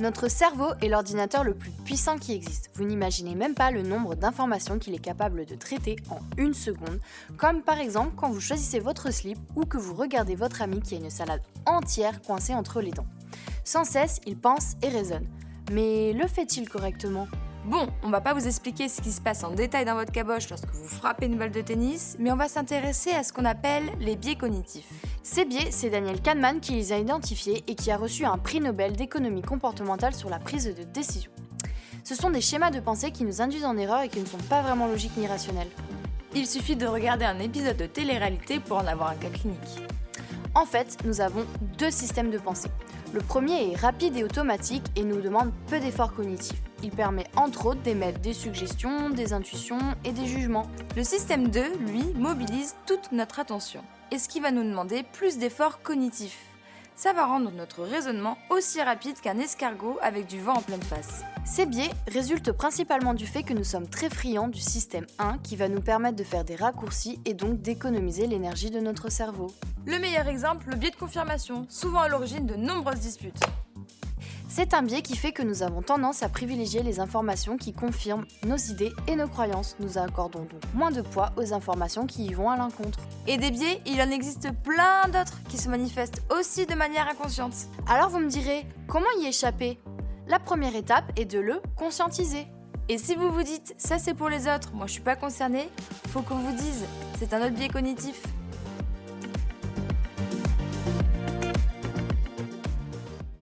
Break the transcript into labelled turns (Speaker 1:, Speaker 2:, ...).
Speaker 1: Notre cerveau est l'ordinateur le plus puissant qui existe. Vous n'imaginez même pas le nombre d'informations qu'il est capable de traiter en une seconde, comme par exemple quand vous choisissez votre slip ou que vous regardez votre ami qui a une salade entière coincée entre les dents. Sans cesse, il pense et raisonne. Mais le fait-il correctement ?
Speaker 2: Bon, on va pas vous expliquer ce qui se passe en détail dans votre caboche lorsque vous frappez une balle de tennis, mais on va s'intéresser à ce qu'on appelle les biais cognitifs.
Speaker 1: Ces biais, c'est Daniel Kahneman qui les a identifiés et qui a reçu un prix Nobel d'économie comportementale sur la prise de décision. Ce sont des schémas de pensée qui nous induisent en erreur et qui ne sont pas vraiment logiques ni rationnels.
Speaker 2: Il suffit de regarder un épisode de télé-réalité pour en avoir un cas clinique.
Speaker 1: En fait, nous avons deux systèmes de pensée. Le premier est rapide et automatique et nous demande peu d'efforts cognitifs. Il permet entre autres d'émettre des suggestions, des intuitions et des jugements.
Speaker 2: Le système 2, lui, mobilise toute notre attention, et ce qui va nous demander plus d'efforts cognitifs. Ça va rendre notre raisonnement aussi rapide qu'un escargot avec du vent en pleine face.
Speaker 1: Ces biais résultent principalement du fait que nous sommes très friands du système 1 qui va nous permettre de faire des raccourcis et donc d'économiser l'énergie de notre cerveau.
Speaker 2: Le meilleur exemple, le biais de confirmation, souvent à l'origine de nombreuses disputes.
Speaker 1: C'est un biais qui fait que nous avons tendance à privilégier les informations qui confirment nos idées et nos croyances. Nous accordons donc moins de poids aux informations qui y vont à l'encontre.
Speaker 2: Et des biais, il en existe plein d'autres qui se manifestent aussi de manière inconsciente.
Speaker 1: Alors vous me direz, comment y échapper ? La première étape est de le conscientiser.
Speaker 2: Et si vous vous dites, ça c'est pour les autres, moi je suis pas concernée, faut qu'on vous dise, c'est un autre biais cognitif.